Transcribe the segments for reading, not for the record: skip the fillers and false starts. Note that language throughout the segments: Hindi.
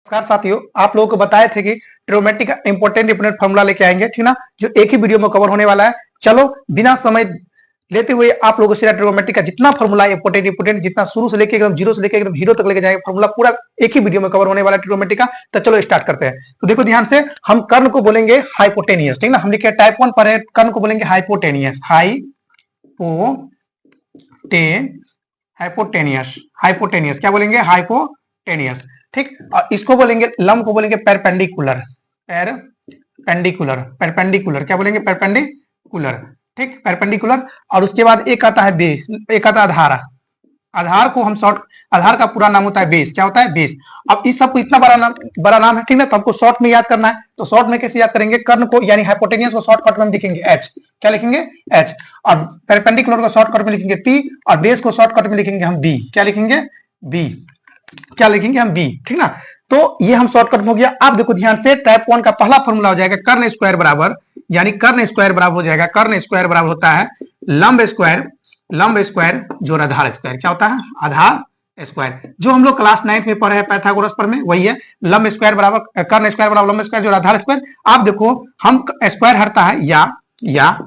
नमस्कार साथियों, आप लोगों को बताए थे कि ट्रिग्नोमेट्री का इंपोर्टेंट फॉर्मूला लेके आएंगे, ठीक ना, जो एक ही वीडियो में कवर होने वाला है। चलो बिना समय लेते हुए आप लोगों से ट्रिग्नोमेट्री का जितना फॉर्मूला इंपोर्टेंट जितना शुरू से लेके एकदम जीरो से लेके एकदम हीरो तक लेके जाएंगे, फॉर्मूला पूरा एक ही वीडियो में कवर होने वाला है ट्रिग्नोमेट्री का। तो चलो स्टार्ट करते हैं। तो देखो ध्यान से, हम कर्ण को बोलेंगे हाइपोटेनियस, ठीक ना, हम लिखे टाइप 1 पर है, कर्ण को बोलेंगे हाइपोटेनियस, हाइपोटेनियस क्या बोलेंगे? हाइपोटेनियस, ठीक। और इसको बोलेंगे, लंब को बोलेंगे परपेंडिकुलर, परपेंडिकुलर क्या बोलेंगे? परपेंडिकुलर, ठीक, परपेंडिकुलर। और उसके बाद एक आता है बेस, एक आता है आधार। आधार को हम शॉर्ट, आधार का पूरा नाम होता है बेस। क्या होता है? बेस। अब इस सब इतना बड़ा नाम है, ठीक ना, तो हमको शॉर्ट में याद करना है। तो शॉर्ट में कैसे याद करेंगे? कर्ण को यानी हाइपोटेनियस को शॉर्टकट में हम लिखेंगे एच। क्या लिखेंगे? एच। और परपेंडिकुलर को शॉर्टकट में लिखेंगे पी, और बेस को शॉर्टकट में लिखेंगे हम बी। क्या लिखेंगे? बी। क्या लिखेंगे हम? बी, ठीक ना। तो ये हम शॉर्टकट में हो गया। आप देखो ध्यान से, टाइप 1 का पहला फॉर्मूला हो जाएगा कर्ण स्क्वायर बराबर, यानी कर्ण स्क्वायर बराबर हो जाएगा, कर्ण स्क्वायर बराबर होता है लंब स्क्वायर जोड़ आधार स्क्वायर। क्या होता है? आधार स्क्वायर। जो हम लोग क्लास 9 में पढ़े हैं पाइथागोरस पर में, वही है लंब स्क्वायर बराबर कर्ण स्क्वायर बराबर लंब स्क्वायर जोड़ आधार स्क्वायर। आप देखो, हम स्क्वायर हटता है या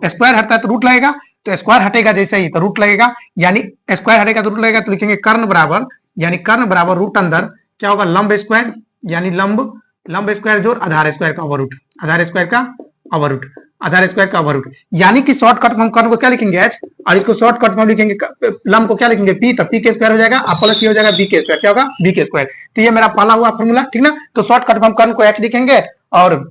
स्क्वायर हटता है तो रूट लगेगा, तो स्क्वायर हटेगा जैसे ही तो रूट लगेगा, यानी स्क्वायर हटेगा तो रूट लगेगा, तो लिखेंगे कर्ण बराबर, यानी कर्ण बराबर रूट अंदर क्या होगा? लंब स्क्वायर, यानी लंब स्क्वायर जोड़ आधार स्क्वायर का ओवररूट, आधार स्क्वायर का ओवररूट, आधार स्क्वायर का ओवररूट। यानी कि शॉर्टकट में हम कर्ण को क्या लिखेंगे? एच, और इसको शॉर्टकट में हम लिखेंगे लंब को क्या लिखेंगे? पी। तो पी के स्क्वायर हो जाएगा, और प्लस ये हो जाएगा बी के स्क्वायर। क्या होगा? बी के स्क्वायर। तो ये मेरा पहला हुआ फॉर्मूला, ठीक ना। तो शॉर्टकट में हम कर्ण को एच लिखेंगे, और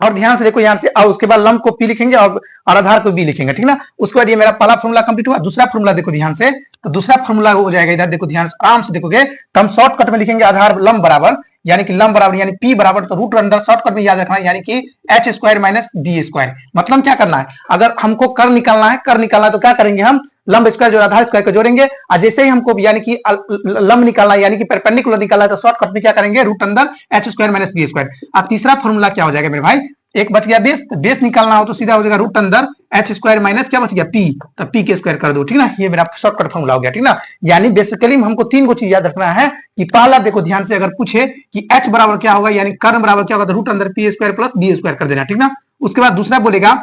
ध्यान से देखो यहाँ से, और उसके बाद लंब को पी लिखेंगे और आधार को बी लिखेंगे, ठीक ना। उसके बाद ये मेरा पहला फॉर्मूला कंप्लीट हुआ। दूसरा फॉर्मूला देखो ध्यान से, तो दूसरा फॉर्मूला हो जाएगा इधर, देखो ध्यान से, आराम से देखोगे तो हम शॉर्टकट में लिखेंगे आधार लंब बराबर, यानी कि लंब बराबर यानी पी बराबर, तो रूट अंदर शॉर्टकट में याद रखना है, यानी कि h square minus b square. मतलब क्या करना है? अगर हमको कर्ण निकालना है तो क्या करेंगे? हम लंब स्क्वायर जो आधार स्क्वायर को जोड़ेंगे, और जैसे ही हमको यानी कि लंब निकालना है, यानी कि परपेंडिकुलर निकालना है, तो शॉर्टकट में क्या करेंगे? रूट अंदर h square minus b square. अब तीसरा फॉर्मूला क्या हो जाएगा मेरे भाई? एक बच गया बेस, तो बेस निकालना हो तो सीधा हो जाएगा रूट अंदर एच स्क्वायर माइनस क्या बच गया? पी। तो पी के स्क्वायर कर दो, ठीक ना। ये मेरा शॉर्टकट फॉर्मूला हो गया, ठीक ना। यानी बेसिकली हमको तीन को चीज याद रखना है कि पहला देखो ध्यान से, अगर पूछे कि एच बराबर क्या होगा, यानी कर्ण बराबर क्या होगा, तो रूट अंदर p square plus b square कर देना, ठीक ना। उसके बाद दूसरा बोलेगा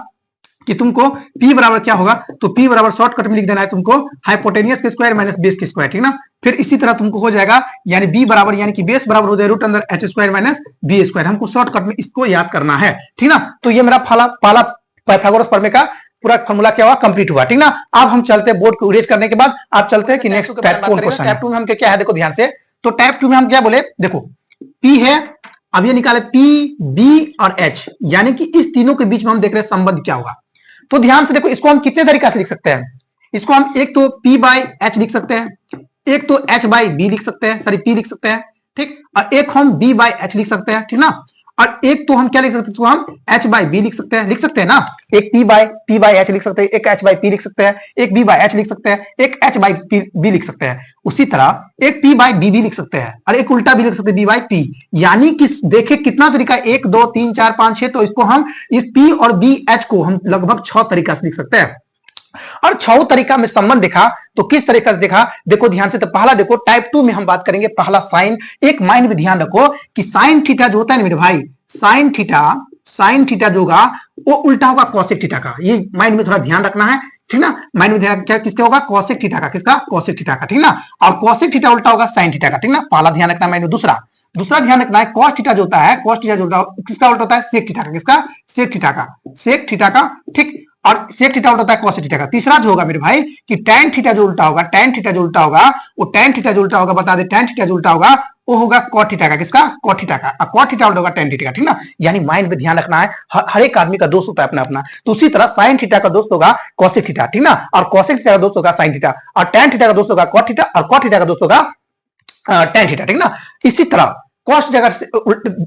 कि तुमको P बराबर क्या होगा, तो P बराबर शॉर्टकट में लिख देना है तुमको हाइपोटेनियस के स्क्वायर माइनस बेस के स्क्वायर, ठीक ना। फिर इसी तरह तुमको हो जाएगा, यानी B बराबर, यानी कि बेस बराबर हो जाएगा रूट अंदर h square minus b square. हमको शॉर्टकट में इसको याद करना है, ठीक ना। तो ये मेरा पहला पाइथागोरस प्रमेय का पूरा फॉर्मूला क्या हुआ? कंप्लीट हुआ, ठीक ना। अब हम चलते हैं बोर्ड को इरेज करने के बाद, आप चलते हैं कि नेक्स्ट टाइप 2 क्वेश्चन। टाइप 2 में हम क्या है देखो ध्यान से, तो टाइप 2 में हम क्या बोले, देखो P है, अब ये निकाले P, B और H, यानी कि इस तीनों के बीच में हम देख रहे हैं संबंध क्या होगा। तो ध्यान से देखो, इसको हम कितने तरीका से लिख सकते हैं? इसको हम एक तो P बाई H लिख सकते हैं, एक तो H बाई B लिख सकते हैं, सॉरी P लिख सकते हैं, ठीक, और एक हम B बाई H लिख सकते हैं, ठीक ना। और एक तो हम क्या लिख सकते हैं? इसको हम H बाई B लिख सकते हैं ना। एक P बाई H लिख सकते हैं, एक H बाई P लिख सकते हैं, एक B बाई H लिख सकते हैं, एक H बाई B लिख सकते हैं। उसी तरह एक P बाई B भी लिख सकते हैं, और एक उल्टा भी लिख सकते हैं, B बाई P। यानी कि देखे कितना तरीका, 1 2 3 4 5 6, तो इसको हम इस P और B H को हम लगभग 6 तरीका से लिख सकते हैं। और 6 तरीका में संबंध देखा तो किस तरीके से देखा, देखो ध्यान से। तो पहला देखो, टाइप 2 में हम बात करेंगे पहला साइन। एक माइंड में ध्यान रखो कि साइन थीटा जो होता है ना मेरे भाई, साइन थीटा जो होगा वो उल्टा होगा कॉसेक थीटा का। ये माइंड में थोड़ा ध्यान रखना है, ठीक ना। माइंड में ध्यान, क्या किसका होगा? कॉसेक थीटा का। किसका? कॉसेक थीटा का, ठीक ना। और कॉसेक थीटा उल्टा होगा साइन थीटा का, ठीक ना। पहला ध्यान रखना माइंड में। दूसरा ध्यान रखना है, कॉस थीटा जो होता है, कॉस थीटा जो होता है किसका उल्टा होता है? सेक थीटा का। किसका? सेक थीटा का, ठीक। और सेक थीटा उल्टा होता है कॉस थीटा का। तीसरा जो होगा मेरे भाई कि टैन थीटा जो उल्टा होगा, बता दे, टैन थीटा जो उल्टा होगा वो होगा कॉट थीटा का। किसका? कॉट थीटा का। कॉट थीटा उल्टा होगा टैन थीटा का, ठीक ना। यानी माइंड में ध्यान रखना है, हर एक आदमी का दोस्त होता है अपना अपना। तो उसी तरह साइन थीटा का दोस्त होगा कॉसेक थीटा, ठीक ना, और कॉसेक थीटा का दोस्त होगा साइन थीटा, और टैन थीटा का दोस्त होगा कॉट थीटा, और कॉट थीटा का दोस्त होगा टैन थीटा, ठीक ना। इसी तरह कॉस थीटा का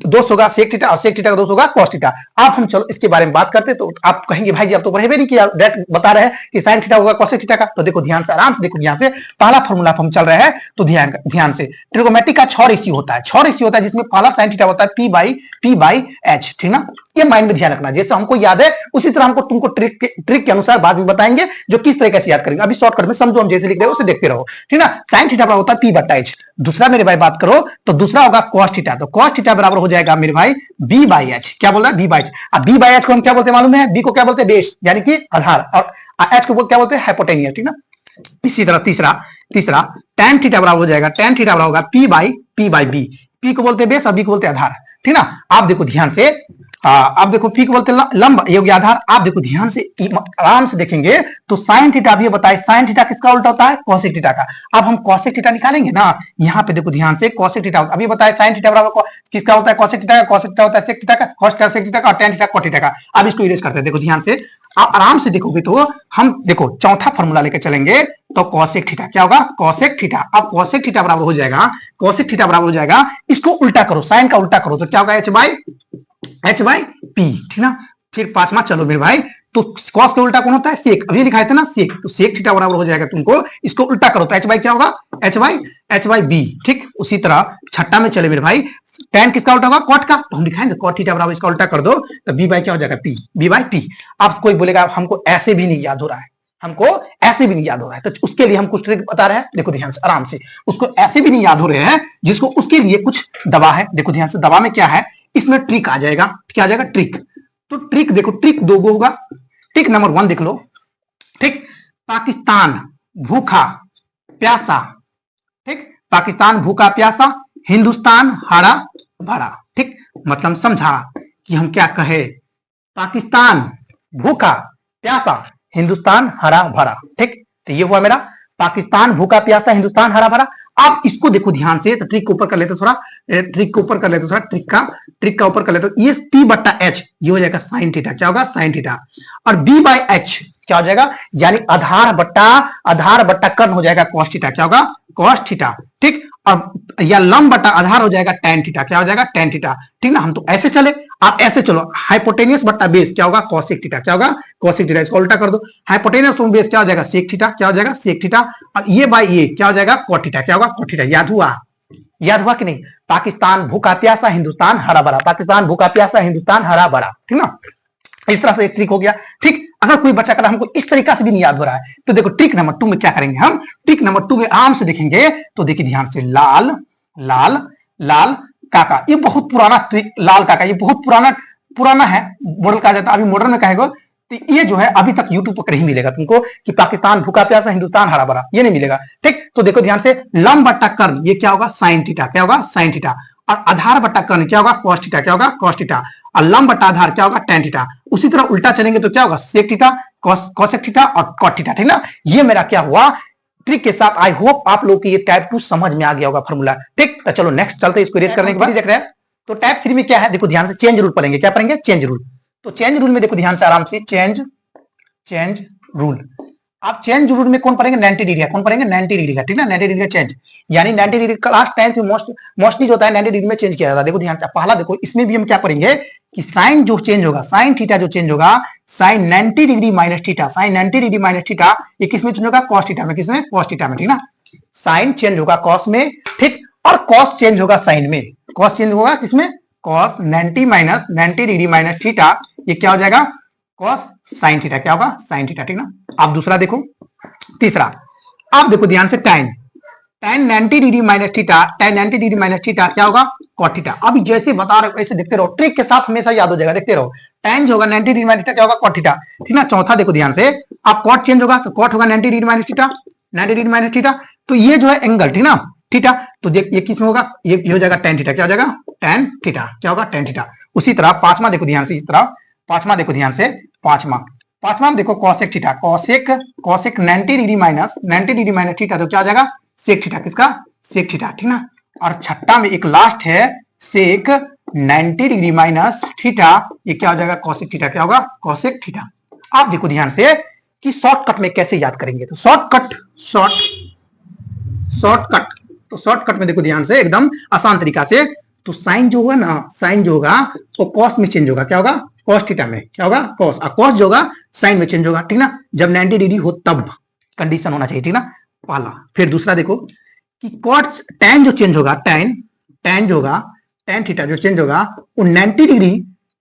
दोस्त होगा सेक थीटा, और सेक थीटा का दोस्त होगा कॉस थीटा। अब हम चलो इसके बारे में बात करते हैं। तो आप कहेंगे भाई जी आप तो पढ़े भी नहीं किया, डायरेक्ट बता रहे हैं कि साइन थीटा होगा कॉसेक थीटा का। तो देखो ध्यान से, आराम से देखो, ध्यान से पहला फॉर्मूला हम चल रहे हैं, तो ध्यान से। ट्रिग्नोमेट्री का 6 रेशियो होता है, जिसमें पहला साइन थीटा होता है P बाई H, ठीक ना। ये माइंड में ध्यान रखना, जैसे हमको याद है उसी तरह हमको तुमको ट्रिक के अनुसार बाद में बताएंगे जो किस तरीके से याद करेंगे। अभी शॉर्टकट में समझो, हम जैसे लिख रहे हो उसे देखते रहो, ठीक ना। साइन थीटा बराबर होता है पी बट्टा एच। दूसरा मेरे भाई बात करो तो दूसरा होगा कॉस थीटा, तो कॉस थीटा बराबर हो जाएगा मेरे भाई बी बाई एच। क्या बोल रहा है? B by h. अब बी बाई एच को हम क्या बोलते हैं मालूम है? बी को क्या बोलते हैं? बेस यानी कि आधार, और एच को क्या बोलते हैं? हाइपोटेनियस, ठीक ना। इसी तरह तीसरा tan थीटा बराबर हो जाएगा, tan थीटा बराबर होगा पी बाई बी। पी को बोलते हैं बेस और बी को बोलते हैं आधार, ठीक ना। आप देखो ध्यान से, आप देखो पी को बोलते हैं लंब, ये हो गया आधार। आप देखो ध्यान से आराम से देखेंगे तो साइन थीटा भी बताए, साइन थीटा किसका उल्टा होता है? कोसेक थीटा का। अब हम कोसेक थीटा निकालेंगे ना, यहाँ पे देखो ध्यान से कोसेक थीटा अभी बताए साइन थीटा बराबर किसका होता है? कोसेक थीटा का। कोसेक थीटा होता है सेक थीटा का, कोसेक थीटा का, और tan थीटा कॉट थीटा का। अब इसको इरेज करते हैं, देखो ध्यान से, आप आराम से देखोगे तो हम देखो चौथा फॉर्मूला लेकर चलेंगे तो कोसेक थीटा क्या होगा? Cosec theta. अब कोसेक थीटा बराबर हो जाएगा, कोसेक थीटा बराबर हो जाएगा, इसको उल्टा करो, साइन का उल्टा करो तो क्या होगा? एच बाई पी, ठीक ना। फिर पांचवा चलो मेरे भाई, तो कॉस का उल्टा कौन होता है? सेक। अभी लिखा था ना सेक, तो सेक थीटा बराबर हो जाएगा तुमको, इसको उल्टा करो तो एच बाई क्या होगा? एच बाई बी, ठीक। उसी तरह छठा में चले मेरे भाई, tan किसका उल्टा होगा? कॉट का, तो हम दिखाएंगे कॉट थीटा बराबर इसका उल्टा कर दो तो बी बाई क्या हो जाएगा? P, b by p. अब कोई बोलेगा हमको ऐसे भी नहीं याद हो रहा है, हमको ऐसे भी नहीं याद हो रहा है, तो उसके लिए हम कुछ ट्रिक बता रहे हैं, देखो ध्यान से आराम से। उसको ऐसे भी नहीं याद हो रहे हैं जिसको, उसके लिए कुछ दवा है, देखो ध्यान से। दवा में क्या है? इसमें ट्रिक आ जाएगा, क्या आ जाएगा? ट्रिक। तो ट्रिक देखो, ट्रिक दो होगा। ट्रिक नंबर 1 देख लो, ठीक। पाकिस्तान भूखा प्यासा, ठीक। पाकिस्तान भूखा प्यासा, हिंदुस्तान हरा भरा, ठीक। मतलब समझा कि हम क्या कहे? पाकिस्तान भूखा प्यासा, हिंदुस्तान हरा भरा, ठीक। तो ये हुआ मेरा पाकिस्तान भूखा प्यासा, हिंदुस्तान हरा भरा। आप इसको देखो ध्यान से, तो ट्रिक को ऊपर कर लेते थोड़ा, ट्रिक को ऊपर कर लेते थोड़ा, ट्रिक का ऊपर कर लेते। ये पी बट्टा एच ये हो जाएगा साइन थीटा, क्या होगा? Sine theta. और बी बाई एच क्या हो जाएगा? यानी आधार बट्टा कर्ण हो जाएगा कॉस थीटा, क्या होगा? कॉस थीटा, ठीक। और या लंब बट्टा आधार हो जाएगा tan थीटा, क्या हो जाएगा? tan थीटा, ठीक ना। हम तो ऐसे चले, आप ऐसे चलो। हाइपोटेनियस बट्टा बेस क्या होगा? कोसेक थीटा, क्या होगा? Cosec theta. इसको उल्टा कर दो, हाइपोटेनियस बेस क्या हो जाएगा? सेक थीटा, क्या हो जाएगा? Sec theta. और ये बाई ये क्या हो जाएगा? कॉट थीटा, क्या होगा? Cot theta. याद हुआ कि नहीं? पाकिस्तान भूखा प्यासा, हिंदुस्तान हरा भरा, पाकिस्तान भूखा प्यासा, हिंदुस्तान हरा भरा, ठीक ना। इस तरह से एक ट्रिक हो गया, ठीक। अगर कोई बच्चा कर हमको इस तरीका से भी नहीं याद हो रहा है तो देखो ट्रिक नंबर 2 में क्या करेंगे हम? ट्रिक नंबर 2 में आराम से देखेंगे, तो देखिए ध्यान से, लाल काका, ये बहुत पुराना ट्रिक, लाल काका ये बहुत पुराना है, मॉडल कहा जाता है। अभी मॉडर्न में कहेगा तो ये जो है अभी तक यूट्यूब पर कहीं मिलेगा तुमको कि पाकिस्तान भूखा प्यासा, हिंदुस्तान हरा भरा, ये नहीं मिलेगा, ठीक। तो देखो ध्यान से, लंब बट्टा कर्ण ये क्या होगा? साइन थीटा, क्या होगा? Sine theta. और आधार बट्टा कर्ण क्या होगा? कॉस थीटा, क्या होगा? Cos theta. और लंब बट्टा आधार क्या होगा? tan theta. उसी तरह उल्टा चलेंगे तो क्या होगा? सेक थीटा, कोसेक थीटा और कॉट थीटा, ठीक ना। ये मेरा क्या हुआ ट्रिक के साथ। आई होप आप लोग की ये टाइप 2 समझ में आ गया होगा फॉर्मूला, ठीक। तो चलो नेक्स्ट चलते हैं, इसको इरेज करने के बाद देख रहे हैं। तो टाइप 3 में क्या है? देखो ध्यान से, चेंज रूल पढ़ेंगे। क्या पढ़ेंगे? Change rule. तो चेंज रूल में देखो ध्यान से आराम से, चेंज रूल। आप चेंज रूल में कौन पढ़ेंगे? 90 डिग्री का। कौन पढ़ेंगे? 90 डिग्री का, ठीक ना। 90 डिग्री का चेंज, यानी 90 डिग्री का लास्ट टाइम से मोस्टली जो होता है 90 डिग्री में चेंज किया जाता है। देखो ध्यान से, पहला देखो, इसमें भी हम क्या पढ़ेंगे कि साइन जो चेंज होगा, साइन थीटा जो चेंज होगा, sine 90 degree minus theta, sine 90 degree minus theta, ये किसमें चेंज होगा? कॉस थीटा में। किसमें? कॉस थीटा में, ठीक ना। साइन चेंज होगा कॉस में, ठीक। और कॉस चेंज होगा साइन में। कॉस चेंज होगा किसमें? कॉस 90 डिग्री माइनस थीटा, ये क्या हो जाएगा? कॉस साइन थीटा, क्या होगा? साइन थीटा, ठीक ना। आप दूसरा देखो, तीसरा आप देखो ध्यान से, tan 90 degree minus theta, tan 90 degree minus theta क्या होगा? Cot theta. अभी जैसे बता रहे हो ऐसे देखते रहो, ट्रिक के साथ हमेशा याद हो जाएगा, देखते रहो। tan जो होगा 90 डिग्री माइनस थीटा क्या होगा? कॉट थीटा, ठीक ना। चौथा देखो ध्यान से, आप कॉट चेंज होगा तो कॉट होगा 90 degree minus theta, 90 degree minus theta. तो ये जो है एंगल, ठीक ना, थीटा, तो देख ये किसमें होगा? ये हो जाएगा tan थीटा, क्या हो जाएगा? tan थीटा, क्या होगा? tan theta. उसी तरह पांचवा देखो ध्यान से, इस तरह पांचवा देखो ध्यान से, पांचवा देखो cosec theta, cosec 90 degree minus theta, तो क्या आ जाएगा? Sec theta. किसका? सेक थीटा, ठीक ना। और छठा में एक लास्ट है सेक 90 डिग्री माइनस थीटा, ये क्या हो जाएगा? कोसेक थीटा, क्या होगा? Cosec theta. आप देखो ध्यान से कि शॉर्टकट में कैसे याद करेंगे, तो शॉर्टकट में देखो ध्यान से, एकदम आसान तरीका से। तो साइन जो होगा ना, साइन जो होगा वो कॉस में चेंज होगा, क्या होगा? कॉस थीटा में, क्या होगा? कॉस। और कॉस जो होगा साइन में चेंज होगा, ठीक ना। जब 90 डिग्री हो तब कंडीशन होना चाहिए, ठीक ना, पहला। फिर दूसरा देखो कि कॉट tan जो चेंज होगा, tan जो होगा, tan थीटा जो चेंज होगा वो 90 डिग्री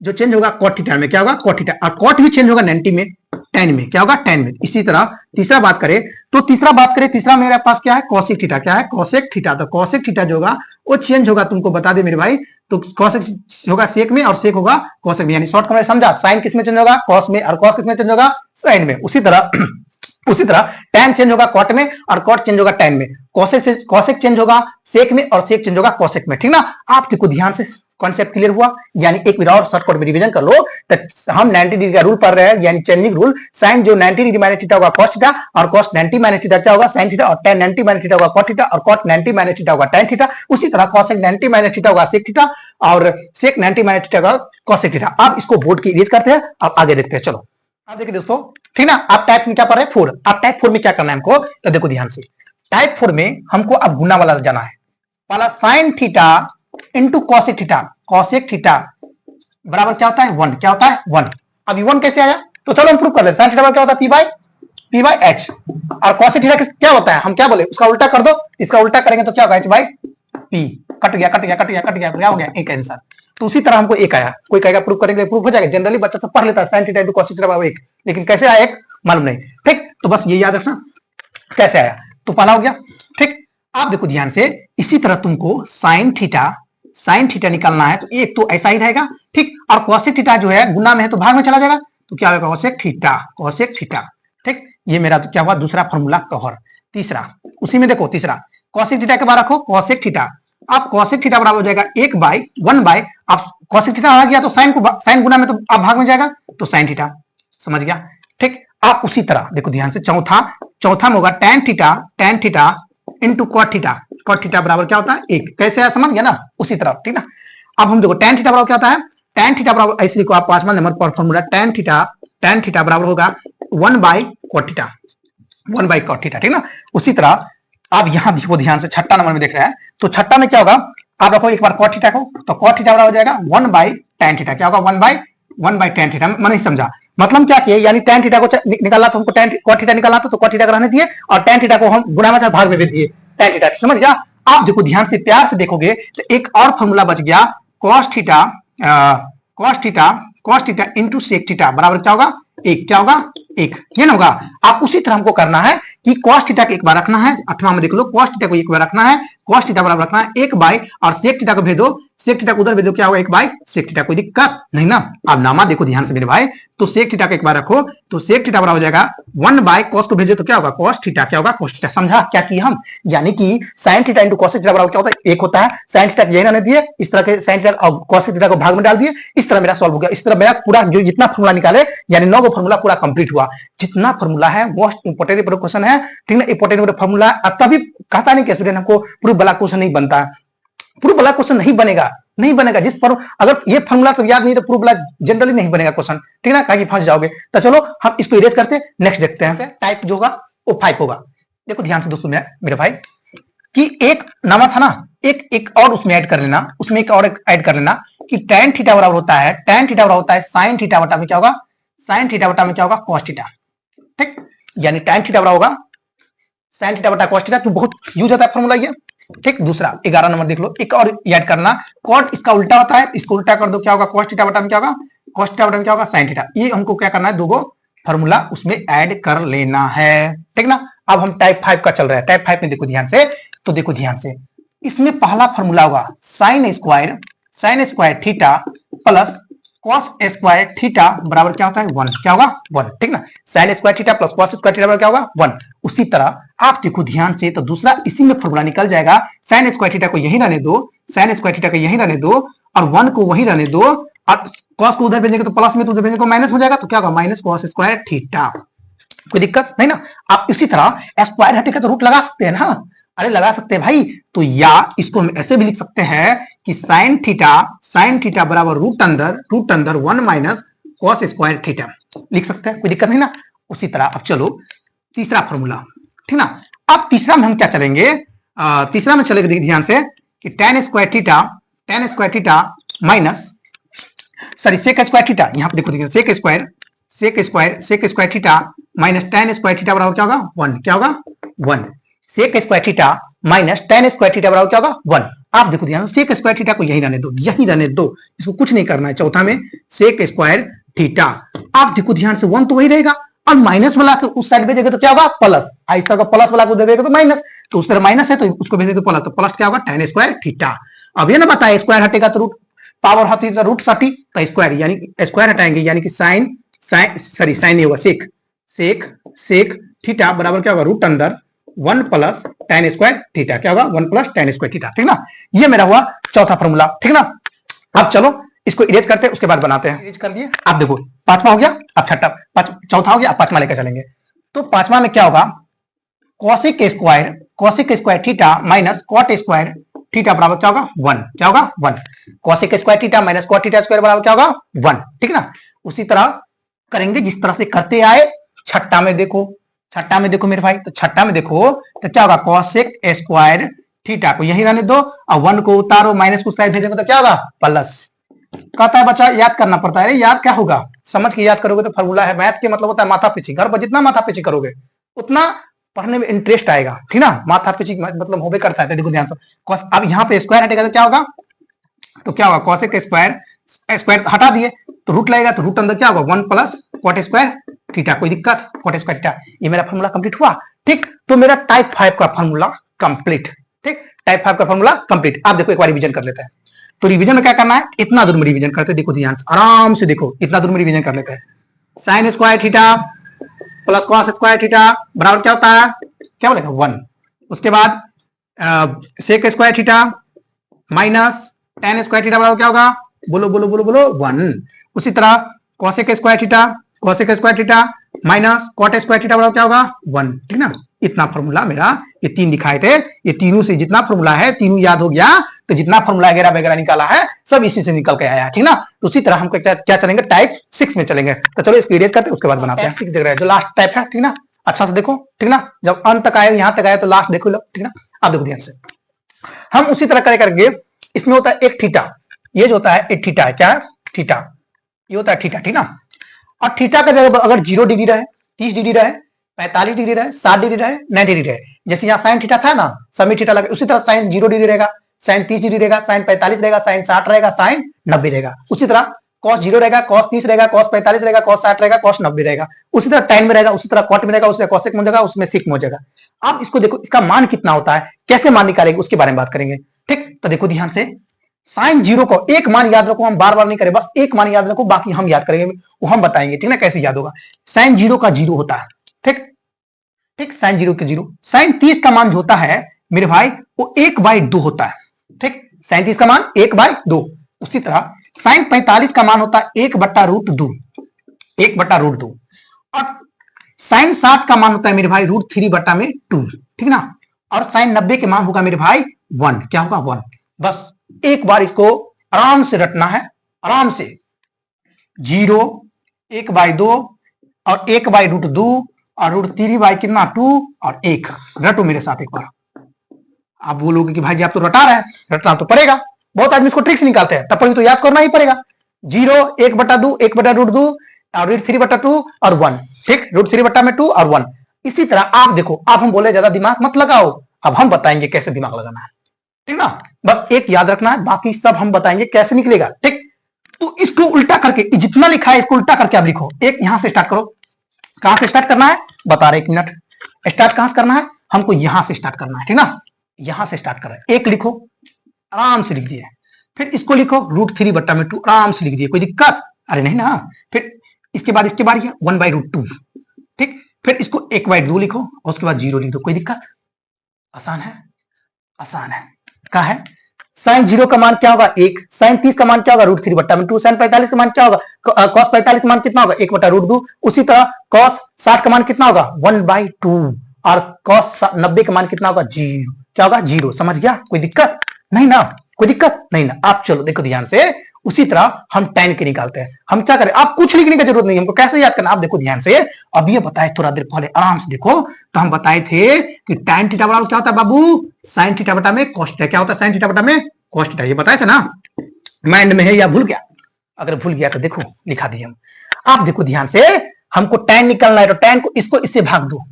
जो चेंज होगा कॉट थीटा में, क्या होगा कॉट थीटा, और कॉट भी चेंज होगा 90 में, tan में, क्या होगा tan में। इसी तरह तीसरा बात करें तो तीसरा मेरे पास क्या है cosec थीटा, क्या है cosec थीटा। तो cosec थीटा जो होगा वो चेंज होगा, तुमको बता दे मेरे भाई, तो cosec होगा sec में और sec होगा cosec में, यानी शॉर्ट में समझा, साइन किस में चेंज होगा cos में, और cos किस में चेंज होगा sin में। उसी तरह tan चेंज होगा cot में और cot चेंज होगा tan में, cosec चेंज होगा sec में और sec चेंज होगा cosec में, ठीक ना। आप देखो ध्यान से, कॉन्सेप्ट क्लियर हुआ। यानी एक बार और शॉर्टकट में रिवीजन कर लो, तो हम 90 डिग्री का रूल पढ़ रहे हैं, यानी चेंजिंग रूल। साइन जो 90 डिग्री माइनस थीटा होगा cos थीटा, और cos 90 माइनस थीटा क्या होगा sin थीटा, और tan 90 माइनस थीटा होगा cot थीटा, और cot 90 माइनस थीटा होगा tan थीटा। उसी तरह cosec 90 माइनस थीटा होगा sec थीटा, और sec 90 माइनस थीटा होगा cosec थीटा। अब इसको बोर्ड की इरेज करते हैं, अब आगे देखते हैं। चलो अब देखिए दोस्तों, ठीक ना। आप टाइप में क्या पढ़ रहे हैं 4, अब टाइप 4 में क्या करना है हमको, तो देखो ध्यान से, टाइप 4 में हमको अब गुना वाला जाना है, वाला sin theta into cosec theta, cosec theta बराबर क्या होता है 1, क्या होता है 1। अब ये 1 कैसे आया, तो चलो हम प्रूव कर लेते हैं। sin थीटा क्या होता है p बाई h, और cosec थीटा क्या होता है, हम क्या बोले, उसका उल्टा कर दो, इसका उल्टा करेंगे तो क्या होगा h बाई p, कट गया क्या हो गया एक आंसर। तो उसी तरह हमको एक आया, कोई कहेगा प्रूव करेंगे, प्रूव हो जाएगा, जनरली बच्चा सब पढ़ लेता है sin theta into cosec theta बराबर 1, लेकिन कैसे आया एक मालूम नहीं, ठीक। तो बस ये याद रखना कैसे आया, तो पहला हो गया, ठीक। आप देखो ध्यान से, इसी तरह तुमको sin थीटा निकालना है, तो एक तो ऐसा ही रहेगा, ठीक। और cosec थीटा जो है गुना में है तो भाग में चला जाएगा, तो क्या होगा cosec थीटा, ठीक। ये मेरा तो क्या हुआ दूसरा फॉर्मूला कवर। तीसरा उसी में देखो, तीसरा cosec थीटा के बारे रखो cosec थीटा, अब cosec थीटा बराबर हो जाएगा 1 बाई, अब cosec थीटा आ गया तो साइन गुना में तो अब भाग में जाएगा, तो sin थीटा, समझ गया, ठीक। आप उसी तरह देखो ध्यान से, चौथा में होगा tan theta into cot theta बराबर क्या होता है 1, कैसे आया समझ गया ना, उसी तरह, ठीक ना। अब हम देखो tan थीटा बराबर क्या होता है, tan थीटा बराबर ऐसे लिखो आप 5वां नंबर पर फॉर्मूला, tan थीटा बराबर होगा 1 बाई cot थीटा, ठीक ना। उसी तरह आप यहाँ देखो ध्यान से, छठा नंबर में देख रहे हैं, तो छठा में क्या होगा, आप रखो एक बार cot थीटा को, तो cot थीटा बराबर हो जाएगा 1 बाई tan थीटा, क्या होगा 1 बाई tan थीटा। मैं नहीं समझा, मतलब क्या किए, यानी tan थीटा को निकालना तो हमको cot थीटा निकालना तो cot थीटा का रहने दिए, और tan थीटा को हम गुणा में भाग में भी दिए tan थीटा, समझ गया। आप देखो ध्यान से, प्यार से देखोगे तो एक और फॉर्मूला बच गया, cos theta into sec theta बराबर क्या होगा 1, क्या होगा 1, ये ना होगा। आप उसी तरह हमको करना है कि cos थीटा को एक बार रखना है, 8वां में देख लो, cos थीटा को एक बार रखना है, cos थीटा बराबर रखना है 1 बाई, और sec थीटा को भेज दो, sec थीटा को उधर भेज दो, क्या होगा 1 बाई sec थीटा, कोई दिक्कत नहीं ना। अब नामा देखो ध्यान से मेरे भाई, तो sec थीटा को एक बार रखो, तो sec थीटा बराबर हो जाएगा 1 बाई cos को भेजो तो क्या होगा cos थीटा, क्या होगा cos थीटा। समझा क्या किया हम, यानी कि sin theta into cos theta बराबर क्या होता है 1 होता है, sin थीटा यही रहने दिए, इस तरह के sin थीटा और cos थीटा को भाग में डाल दिए, इस तरह मेरा सॉल्व हो गया। इस तरह मेरा पूरा जो जितना फॉर्मूला निकाले, यानी 9 गो फॉर्मूला पूरा कंप्लीट हुआ। जितना फॉर्मूला है मोस्ट इंपोर्टेंट क्वेश्चन है, ठीक ना, इंपोर्टेंट फॉर्मूला। तभी कहता नहीं कि स्टूडेंट हमको प्रूफ वाला क्वेश्चन नहीं बनता, प्रूफ वाला क्वेश्चन नहीं बनेगा जिस पर अगर ये फॉर्मूला सब याद नहीं तो प्रूफ वाला जनरली नहीं बनेगा क्वेश्चन, ठीक ना, कहीं फंस जाओगे। तो चलो हम इसको इरेज करते हैं, नेक्स्ट देखते हैं। टाइप जो होगा वो 5 होगा। देखो ध्यान से दोस्तों मेरे भाई, कि एक नामा था ना, एक और उसमें ऐड कर लेना, उसमें एक और ऐड कर लेना कि tan थीटा बराबर होता है sin थीटा बटा में क्या होगा, sin थीटा बटा में क्या होगा cos थीटा, ठीक। यानी tan थीटा बराबर होगा sin थीटा बटा cos थीटा, तो बहुत यूज होता है फॉर्मूला ये, ठीक। दूसरा 11 नंबर देख लो, एक और ऐड करना, cot इसका उल्टा होता है, इसको उल्टा कर दो, क्या होगा cos थीटा बटा में क्या होगा cos थीटा बटा में क्या होगा sin थीटा। ये हमको क्या करना है, दो गो फॉर्मूला उसमें ऐड कर लेना है, ठीक ना। अब हम टाइप 5 का चल रहा है, टाइप 5 में देखो ध्यान से, तो देखो ध्यान से, इसमें पहला फॉर्मूला होगा sin square theta plus cos square theta बराबर क्या होता है 1, क्या होगा 1, ठीक ना। sin square theta plus cos square theta बराबर क्या होगा 1। उसी तरह आप देखो ध्यान से, तो दूसरा इसी में फॉर्मूला निकल जाएगा, sin स्क्वायर थीटा को यहीं रहने दो, sin स्क्वायर थीटा को यहीं रहने दो, और 1 को वहीं रहने दो, और cos को उधर भेजेंगे तो प्लस में, तो उधर भेजेंगे तो माइनस हो जाएगा, तो क्या होगा माइनस cos स्क्वायर थीटा, कोई दिक्कत नहीं ना। आप इसी तरह स्क्वायर हटेगा तो रूट लगा सकते हैं ना, अरे लगा सकते हैं भाई। तो या इसको हम ऐसे भी लिख सकते हैं कि sin थीटा बराबर रूट अंदर 1 माइनस cos स्क्वायर थीटा लिख सकते हैं, कोई दिक्कत नहीं ना। उसी तरह अब चलो तीसरा फॉर्मूला, ठीक ना। अब तीसरा में हम क्या चलेंगे, तीसरा में चलेंगे ध्यान से कि tan square theta minus sec square theta, यहाँ पे देखो sec square theta minus tan square theta बराबर क्या होगा 1, क्या होगा 1। sec square theta minus tan square theta बराबर क्या होगा 1। आप देखो ध्यान से, sec स्क्वायर थीटा को यहीं रहने दो, इसको कुछ नहीं करना है। चौथा में सेक स्क्वायर थीटा। आप देखो ध्यान से 1 तो वही रहेगा, और माइनस वाला के उस साइड भेजेगा तो क्या होगा प्लस, इस तरह का प्लस वाला को देगा तो माइनस, तो उस तरह माइनस है तो उसको भेजेगा तो प्लस, तो प्लस क्या होगा tan स्क्वायर थीटा। अब ये ना बताया स्क्वायर हटेगा तो रूट, पावर हटी तो रूट हटी तो स्क्वायर, यानी स्क्वायर हटाएंगे यानी कि साइन साइन नहीं होगा सेक सेक सेक थीटा बराबर क्या होगा रूट अंदर 1 प्लस tan स्क्वायर थीटा, क्या होगा 1 प्लस tan स्क्वायर थीटा, ठीक ना। ये मेरा हुआ चौथा फॉर्मूला, ठीक ना। अब चलो इसको इरेज करते हैं, उसके बाद बनाते हैं। इरेज कर लिए, आप देखो पांचवा हो गया, अब छठा, चौथा हो गया, अब पांचवा लेकर चलेंगे। तो पांचवा में क्या होगा, cosec square theta minus cot square theta बराबर क्या होगा 1, क्या होगा 1। Cosec square theta minus cot theta square बराबर क्या होगा 1, ठीक ना। उसी तरह करेंगे जिस तरह से करते आए। छठा में देखो मेरे भाई, तो छठा में देखो तो क्या होगा कॉसिक स्क्वायर थीटा को यही रहने दो, और 1 को उतारो, माइनस को साइड भेजेंगे तो क्या होगा प्लस। कहता है बच्चा याद करना पड़ता है, याद क्या होगा, समझ के याद करोगे तो फॉर्मूला है। मैथ के मतलब होता है माथा पीछी, घर पर जितना माथा पीछी करोगे उतना पढ़ने में इंटरेस्ट आएगा, ठीक ना। माथा पीछी मतलब होबे करता है, देखो ध्यान से। अब यहाँ पे स्क्वायर हटेगा तो क्या होगा, तो क्या होगा कॉसेक स्क्वायर हटा दिए तो रूट लगेगा, तो रूट अंदर क्या होगा 1 प्लस कॉट स्क्वायर थीटा, कोई दिक्कत, कॉट स्क्वायर थीटा। ये मेरा फॉर्मूला कंप्लीट हुआ, ठीक। तो मेरा टाइप 5 का फॉर्मूला कंप्लीट, ठीक, टाइप 5 का फॉर्मूला कंप्लीट। आप देखो एक बार रिवीजन कर लेते हैं। तो रिवीजन में क्या करना है, इतना दूर में रिवीजन करते हैं, देखो ध्यान से आराम से देखो, इतना दूर में रिवीजन कर लेते हैं। Sine square theta plus cos square theta बराबर क्या होता है, क्या बोलेगा 1। उसके बाद sec square theta minus tan square theta बराबर क्या होगा, बोलो बोलो बोलो बोलो 1। उसी तरह cosec square theta minus cot square theta बराबर क्या होगा 1, ठीक ना। इतना फॉर्मूला मेरा, ये 3 दिखाए थे, ये तीनों से जितना फॉर्मूला है तीनों याद हो गया, तो जितना फॉर्मूला वगैरह वगैरह निकाला है सब इसी से निकल के आया, ठीक ना। तो उसी तरह हम क्या चलेंगे, टाइप 6 में चलेंगे। तो चलो इसको इरेज करते हैं, उसके बाद बनाते हैं। 6 देख रहे हैं, जो लास्ट टाइप है, ठीक ना। अच्छा से देखो, ठीक ना, जब अंत तक आए, यहां तक आए तो लास्ट देखो लो, ठीक ना। आप देखो ध्यान से, हम उसी तरह करके, इसमें होता है एक थीटा, ये जो होता है एक थीटा है, क्या है थीटा, ये होता है थीटा, ठीक ना। और थीटा का जगह अगर 0 डिग्री रहे, 30 डिग्री रहे, 45 डिग्री रहे, 60 डिग्री रहे, 90 डिग्री रहे, जैसे यहाँ साइन थीटा था ना, समी थीटा लगे, उसी तरह साइन 0 डिग्री रहेगा, साइन 30 डिग्री रहेगा, साइन 45 रहेगा, साइन 60 रहेगा, साइन 90 रहेगा। उसी तरह कॉस 0 रहेगा, कॉस 30 रहेगा, कॉस 45 रहेगा, कॉस 60 रहेगा, कॉस 90 रहेगा। उसी तरह tan में रहेगा, उसी तरह कॉट में रहेगा, उसमें कॉसेक में हो जाएगा, उसमें सिक में हो जाएगा। आप इसको देखो, इसका मान कितना होता है, कैसे मान निकालेंगे उसके बारे में बात करेंगे, ठीक। तो देखो ध्यान से, साइन 0 को एक मान याद रखो, हम बार बार नहीं करें, बस एक मान याद रखो, बाकी हम याद करेंगे, वो हम बताएंगे, ठीक ना, कैसे याद होगा। साइन 0 का 0 होता है, ठीक ठीक, साइन 0 के 0। साइन 30 का मान जो होता है मेरे भाई वो 1/2 होता है, ठीक, साइन 30 का मान 1/2। उसी तरह साइन 45 का मान होता है 1/√2, 1/√2। और साइन 60 का मान होता है मेरे भाई √3/2, ठीक ना। और साइन 90 के मान होगा मेरे भाई 1, क्या होगा 1। बस एक बार इसको आराम से रटना है, आराम से। 0, 1/2 और 1/√2 और √3 कितना 2 और 1, रटो मेरे साथ एक बार। आप बोलोगे कि भाई जी आप तो रटा रहे हैं, रटना तो पड़ेगा, बहुत आदमी इसको ट्रिक से निकालते हैं, तब तो याद करना ही पड़ेगा। 0, 1/2, 1/√2 और √3/2 और 1, ठीक, √3/2 और 1। इसी तरह आप देखो, आप हम बोले ज्यादा दिमाग मत लगाओ, अब हम बताएंगे कैसे दिमाग लगाना है, ठीक ना। बस एक याद रखना है, बाकी सब हम बताएंगे कैसे निकलेगा, ठीक। तो इसको उल्टा करके, जितना लिखा है इसको उल्टा करके आप लिखो। एक यहां से स्टार्ट करो, कहां से स्टार्ट करना है बता रहे, 1 मिनट। स्टार्ट कहां से करना है, हमको यहां से स्टार्ट करना है, ठीक ना। यहां से स्टार्ट कर रहे हैं, एक लिखो, आराम से लिख दिए। फिर इसको लिखो √3/2, आराम से लिख दिए, कोई दिक्कत, अरे नहीं ना। फिर इसके बाद इसके बाद 1/√2, ठीक। फिर इसको 1/2 लिखो और उसके बाद 0 लिख दो, कोई दिक्कत, आसान है, आसान है। क्या है, साइन 0 का मान क्या होगा 1, साइन 30 का मान क्या होगा √3/2, साइन 45 का मान क्या होगा, कॉस 45 का मान कितना होगा 1/√2। उसी तरह कॉस 60 का मान कितना होगा 1/2 और कॉस 90 का मान कितना होगा 0, क्या होगा 0। समझ गया, कोई दिक्कत नहीं ना, कोई दिक्कत नहीं ना। आप चलो देखो ध्यान से, उसी तरह हम tan के निकालते हैं। हम क्या करें, आप कुछ लिखने की जरूरत नहीं, हमको कैसे याद करना, आप देखो ध्यान से। अब ये बताए थोड़ा देर पहले, आराम से देखो, तो हम बताए थे कि tan थीटा बराबर क्या होता है बाबू, साइन थीटा बटा में cos थीटा, क्या होता है साइन थीटा बटा में cos थीटा, ये बताए थे ना। माइंड में है या भूल गया, अगर भूल गया तो देखो लिखा दिए हम। आप देखो ध्यान से, हमको tan निकालना है, तो tan को इसको इससे भाग दो।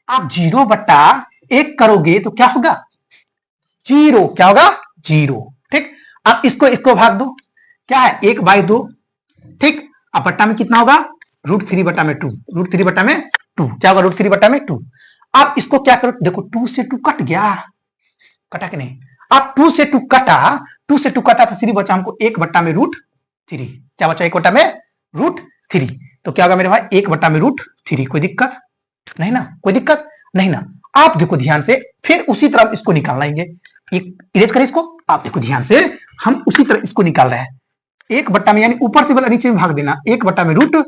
आप 0/1 करोगे तो क्या होगा 0, क्या होगा 0, ठीक। अब इसको भाग दो, क्या है 1/2, ठीक। अब बट्टा में कितना होगा, √3 बट्टा में 2, √3 बट्टा में 2 क्या होगा, √3 बट्टा में 2। अब इसको क्या करो, देखो 2 से 2 कट गया, कटा कि नहीं। अब 2 से 2 कटा, 2 से 2 कटा तो सिर्फ बचा हमको 1 बट्टा में √3, क्या बचा 1 बट्टा में √3। तो क्या होगा मेरे भाई 1 बट्टा में √3। कोई दिक्कत नहीं ना, कोई दिक्कत नहीं ना। आप देखो ध्यान से, फिर उसी तरह इसको निकाल लाएंगे, इरेज करें इसको। आप देखो ध्यान से, हम उसी तरह इसको निकाल रहे हैं। 1 बट्टा में यानी ऊपर से नीचे में भाग देना, 1 बट्टा में √2,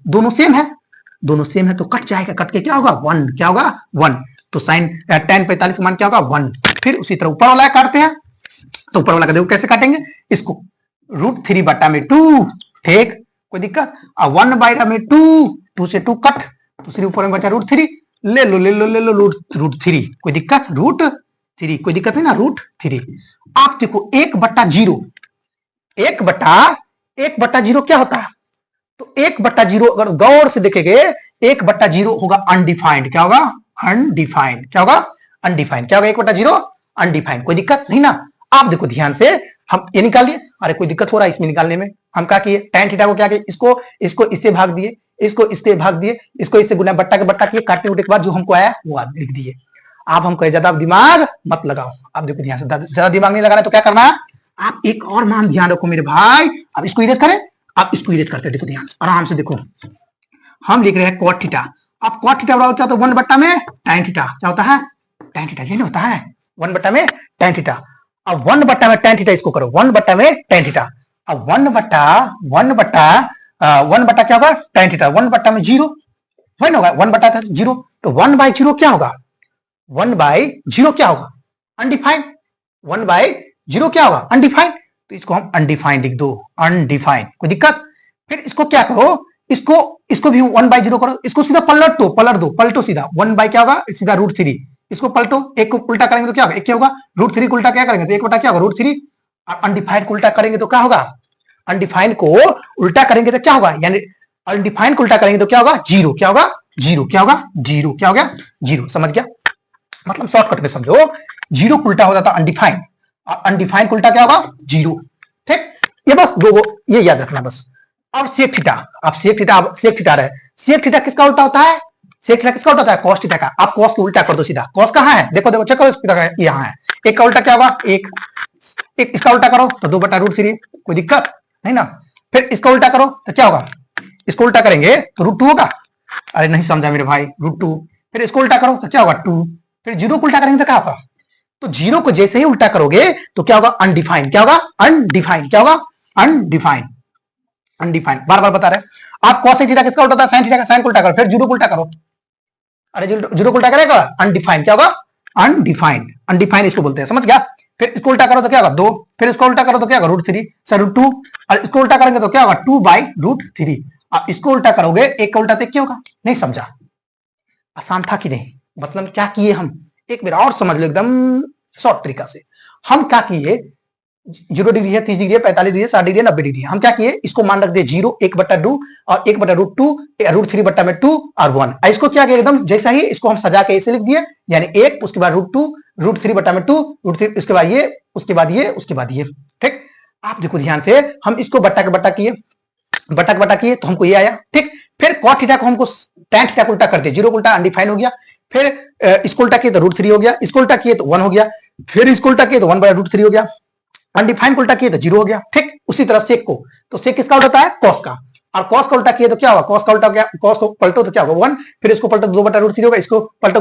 दोनों सेम है, दोनों सेम है तो कट जाएगा, कट के क्या होगा 1, क्या होगा 1। तो साइन tan 45 का मान क्या होगा 1। फिर उसी तरह ऊपर वाला काटते हैं, तो ऊपर वाला का देखो कैसे काटेंगे, इसको √3 बट्टा में 2, ठीक, कोई दिक्कत। अब 1 बट्टा में 2 से 2 कट, तो सिर्फ ऊपर में बचा √3, ले लो ले लो ले लो √3, कोई दिक्कत, √3, कोई दिक्कत नहीं ना, √3। आप देखो 1 बट्टा 0, 1 बट्टा 0 क्या होता है, तो 1 बट्टा 0 अगर गौर से देखेंगे 1 बट्टा 0 होगा अनडिफाइंड, क्या होगा अनडिफाइंड, क्या होगा अनडिफाइंड, क्या होगा 1 बट्टा 0 अनडिफाइंड, कोई दिक्कत नहीं ना। आप देखो ध्यान से, हम ये निकाल लिए, अरे कोई दिक्कत हो रहा है इसमें निकालने में, हम क्या किए tan थीटा को क्या किए, इसको इससे भाग दिए, इसको इससे भाग दिए, इसको इससे गुना बट्टा के बट्टा किए, काटने उठने के बाद जो हमको आया वो लिख दिए। आप हम कहे ज्यादा दिमाग मत लगाओ, आप देखो ध्यान से, ज्यादा दिमाग नहीं लगाना तो क्या करना है, आप एक और मान ध्यान रखो मेरे भाई। अब इसको इरेज करें, आप इसको इरेज करते हैं, देखो ध्यान से आराम से देखो, हम लिख रहे हैं cot थीटा। अब cot थीटा बराबर क्या होता है 1 बट्टा में tan थीटा, क्या होता है tan थीटा, ये नहीं होता है 1 बट्टा में tan थीटा। अब 1 बट्टा में tan थीटा, इसको करो 1 बट्टा में tan थीटा। अब 1 बट्टा क्या होगा tan थीटा, 1 बट्टा में 0 वही होगा, 1 बट्टा 0, तो 1/0 क्या होगा, 1/0 क्या होगा अनडिफाइंड, 1/0 क्या होगा अनडिफाइंड, तो इसको हम अनडिफाइंड लिख दो, अनडिफाइंड, कोई दिक्कत। फिर इसको क्या करो, इसको भी 1/0 करो, इसको सीधा पलटो सीधा 1 क्या होगा सीधा √3, इसको पलटो, एक को उल्टा करेंगे तो क्या होगा, एक क्या होगा √3 को उल्टा क्या करेंगे तो 1 बटा क्या होगा √3, और अनडिफाइंड को उल्टा करेंगे तो क्या होगा, अनडिफाइंड को उल्टा करेंगे तो क्या होगा, यानी अनडिफाइंड को उल्टा करेंगे तो क्या होगा 0, क्या होगा 0, क्या होगा 0, क्या हो गया 0, समझ गया। मतलब शॉर्टकट में समझो, 0 को उल्टा हो जाता अनडिफाइंड, और अनडिफाइंड को उल्टा क्या होगा 0, ठीक। ये बस दो ये याद रखना बस। और सेक थीटा, अब सेक थीटा रहे, सेक थीटा किसका उल्टा होता है, सेक थीटा किसका उल्टा होता है cos थीटा का। आप cos को उल्टा कर दो सीधा, cos कहां है, देखो देखो चेक करो, यहां है, एक का उल्टा क्या होगा एक इसका उल्टा करो तो 2 बटा √3, कोई दिक्कत नहीं ना। फिर इसका उल्टा करो तो क्या होगा, इसको उल्टा करेंगे तो √2 होगा, अरे नहीं समझा मेरे भाई √2। फिर इसको उल्टा करो तो क्या होगा 2, फिर 0 को उल्टा करेंगे तो क्या होगा, तो 0 को जैसे ही उल्टा करोगे तो क्या होगा अनडिफाइंड, क्या होगा अनडिफाइंड, क्या होगा अनडिफाइंड, अनडिफाइंड बार बार बता रहे। आप cos थीटा किसका उल्टा होता है, sin थीटा का, sin को उल्टा करो, फिर 0 को उल्टा करो, अरे 0 को उल्टा करेगा अनडिफाइंड, क्या होगा अनडिफाइंड, अनडिफाइंड इसको बोलते हैं, समझ गया। फिर इसको उल्टा करो तो क्या होगा 2, फिर इसको उल्टा करो तो क्या होगा √3 सर √2, और इसको उल्टा करेंगे तो क्या होगा 2/√3। अब इसको उल्टा करोगे, एक का उल्टा तो क्या होगा, नहीं समझा, आसान था कि नहीं, मतलब क्या किए हम, एक बार और समझ लो एकदम शॉर्ट तरीका से। हम क्या किए, 0 डिग्री है, 30 डिग्री है, 45 डिग्री है, 60 डिग्री है, 90 डिग्री है, हम क्या किए, इसको मान रख दिए 0, 1/2 और 1/√2, √3 बट्टा में 2 और 1। इसको क्या किया एकदम जैसा ही, इसको हम सजा के ऐसे लिख दिए, यानी 1 उसके बाद √2, √3 बट्टा में 2, √3 उसके बाद ये, उसके बाद ये, उसके बाद ये, ठीक। आप देखो ध्यान से, हम इसको बट्टा के बट्टा किए तो हमको ये आया, ठीक। फिर cot थीटा को हमको tan थीटा को उल्टा कर दिया, 0 को उल्टा अनडिफाइंड हो गया, फिर इसको उल्टा किए तो √3 हो गया, इसको उल्टा किए तो 1 हो गया, फिर इसको उल्टा किए तो 1/√3 हो गया, अनडिफाइंड को उल्टा किए तो 0 हो गया, ठीक। उसी तरह सेक को, तो सेक किसका उल्टा होता है cos का, और cos का उल्टा किए तो क्या होगा, cos का उल्टा क्या, cos को पलटो तो क्या होगा 1, फिर इसको पलटो 2/√3 होगा, इसको पलटो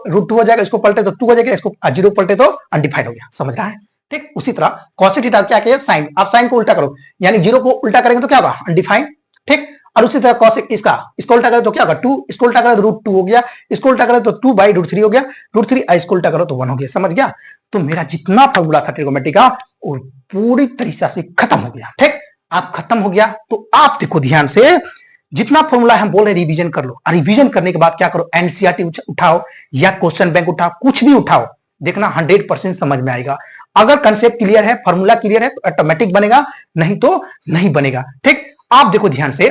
√2 हो जाएगा, इसको पलटे तो 2 हो जाएगा, इसको 0 पलटे तो अनडिफाइंड हो गया, समझ रहा है, ठीक। उसी तरह cos थीटा क्या किया साइन, आप साइन को उल्टा करो, यानी 0 को उल्टा करेंगे तो क्या होगा अनडिफाइंड, ठीक। और उसी तरह cos इसको उल्टा करें तो क्या होगा 2, इसको उल्टा करें तो √2 हो गया, इसको उल्टा करें तो 2/√3 हो गया, √3 इसको उल्टा करो तो 1 हो गया, समझ गया। तो मेरा जितना फॉर्मूला था ट्रिगोनोमेट्री का वो पूरी तरीके से खत्म हो गया, ठीक। आप खत्म हो गया तो आप देखो ध्यान से, जितना फॉर्मूला हम बोल रहे रिवीजन कर लो, और रिवीजन करने के बाद क्या करो, एनसीईआरटी उठाओ या क्वेश्चन बैंक उठाओ, कुछ भी उठाओ, देखना 100% समझ में आएगा। अगर कंसेप्ट क्लियर है, फॉर्मूला क्लियर है तो ऑटोमेटिक बनेगा, नहीं तो नहीं बनेगा, ठीक। आप देखो ध्यान से,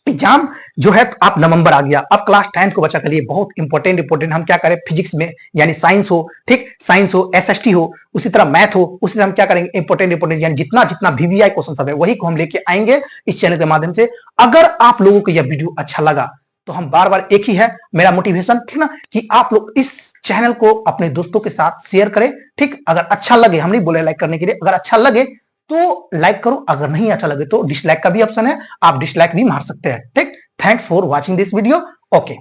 एग्जाम जो है तो आप नवंबर आ गया, अब क्लास 10 को बच्चा के लिए बहुत इंपॉर्टेंट हम क्या करें, फिजिक्स में यानी साइंस हो, ठीक, साइंस हो, एसएसटी हो, उसी तरह मैथ हो, उसी तरह हम क्या करेंगे, इंपॉर्टेंट यानी जितना जितना वीवीआई क्वेश्चन सब है वही को हम लेके आएंगे इस चैनल के माध्यम से। अगर आप लोगों को यह वीडियो अच्छा लगा तो हम बार बार एक ही है मेरा मोटिवेशन, ठीक ना, कि आप लोग इस चैनल को अपने दोस्तों के साथ शेयर करें, ठीक। अगर अच्छा लगे, हम नहीं बोले लाइक करने के लिए, अगर अच्छा लगे तो लाइक करो, अगर नहीं अच्छा लगे तो डिसलाइक का भी ऑप्शन है, आप डिसलाइक भी मार सकते हैं, ठीक। Thanks for watching this video. Okay.